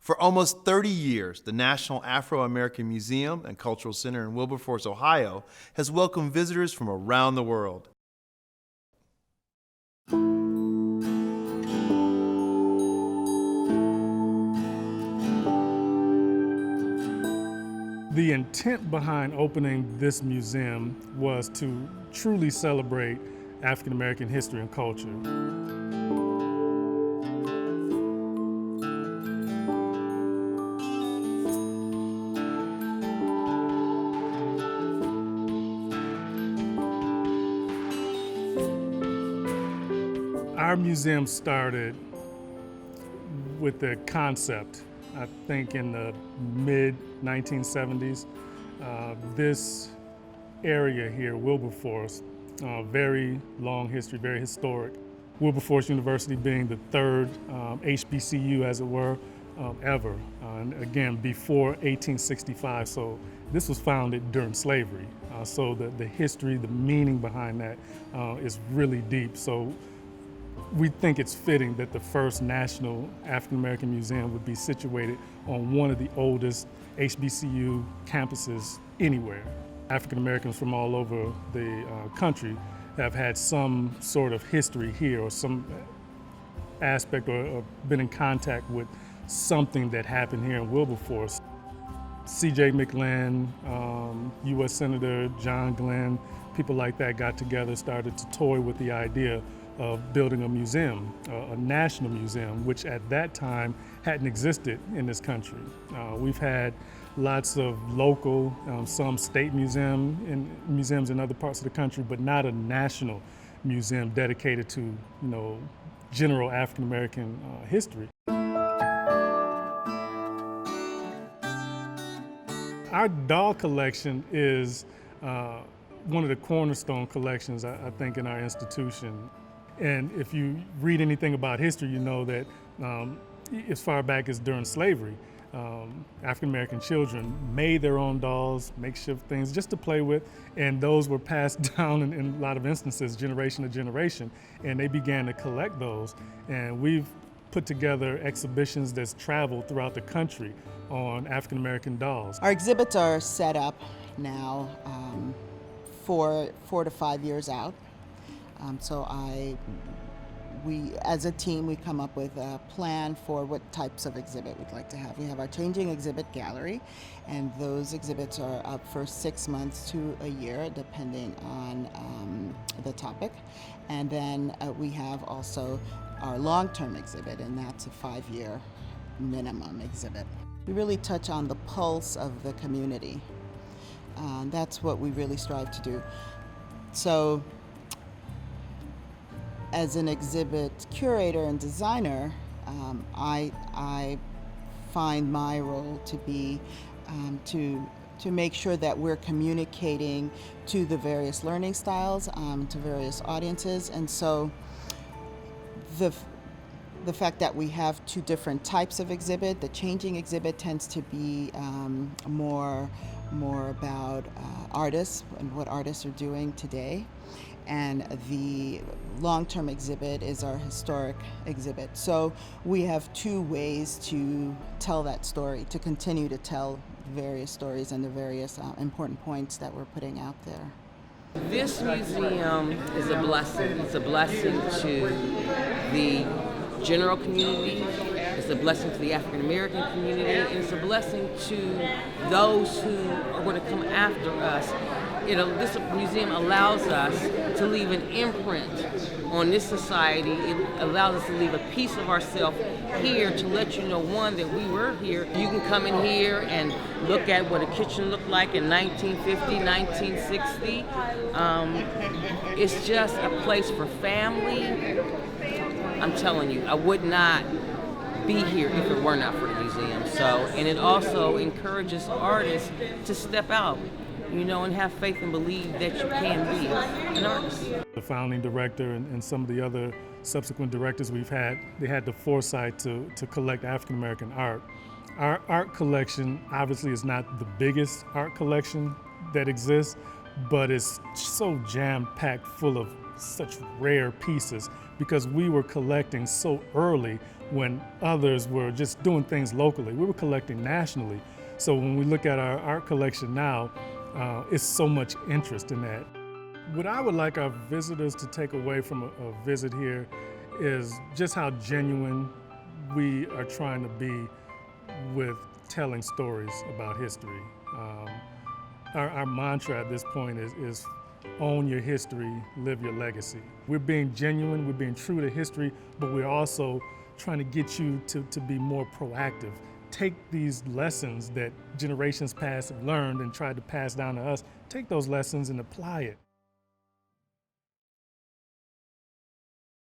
For almost 30 years, the National Afro-American Museum and Cultural Center in Wilberforce, Ohio, has welcomed visitors from around the world. The intent behind opening this museum was to truly celebrate African American history and culture. Our museum started with the concept, I think in the mid-1970s. This area here, Wilberforce, very long history, very historic. Wilberforce University being the third HBCU, as it were, ever. And again, before 1865, so this was founded during slavery. So the history, the meaning behind that is really deep. So we think it's fitting that the first national African American museum would be situated on one of the oldest HBCU campuses anywhere. African Americans from all over the country have had some sort of history here or some aspect or been in contact with something that happened here in Wilberforce. C.J. McLean, U.S. Senator John Glenn, people like that got together, started to toy with the idea of building a museum, a national museum, which at that time hadn't existed in this country. We've had lots of local, some state museums in other parts of the country, but not a national museum dedicated to, general African American history. Our doll collection is one of the cornerstone collections, I think, in our institution. And if you read anything about history, you know that as far back as during slavery, African-American children made their own dolls, makeshift things just to play with, and those were passed down in a lot of instances, generation to generation, and they began to collect those. And we've put together exhibitions that's traveled throughout the country on African-American dolls. Our exhibits are set up now 4 to 5 years out. We, as a team, we come up with a plan for what types of exhibit we'd like to have. We have our changing exhibit gallery, and those exhibits are up for 6 months to a year, depending on the topic. And then we have also our long-term exhibit, and that's a 5-year minimum exhibit. We really touch on the pulse of the community. That's what we really strive to do. So, as an exhibit curator and designer, I find my role to be to make sure that we're communicating to the various learning styles, to various audiences, and so the fact that we have 2 different types of exhibit, the changing exhibit tends to be more about artists and what artists are doing today. And the long-term exhibit is our historic exhibit. So we have 2 ways to tell that story, to continue to tell various stories and the various important points that we're putting out there. This museum is a blessing. It's a blessing to the general community, it's a blessing to the African American community, and it's a blessing to those who are going to come after us. This museum allows us to leave an imprint on this society. It allows us to leave a piece of ourselves here to let you know, one, that we were here. You can come in here and look at what a kitchen looked like in 1950, 1960. It's just a place for family. I'm telling you, I would not be here if it were not for the museum. And it also encourages artists to step out, and have faith and believe that you can be an artist. The founding director and some of the other subsequent directors we've had, they had the foresight to collect African American art. Our art collection obviously is not the biggest art collection that exists, but it's so jam-packed full of such rare pieces because we were collecting so early when others were just doing things locally. We were collecting nationally. So when we look at our art collection now, it's so much interest in that. What I would like our visitors to take away from a visit here is just how genuine we are trying to be with telling stories about history. Our mantra at this point is own your history, live your legacy. We're being genuine, we're being true to history, but we're also trying to get you to be more proactive. Take these lessons that generations past have learned and tried to pass down to us, take those lessons and apply it.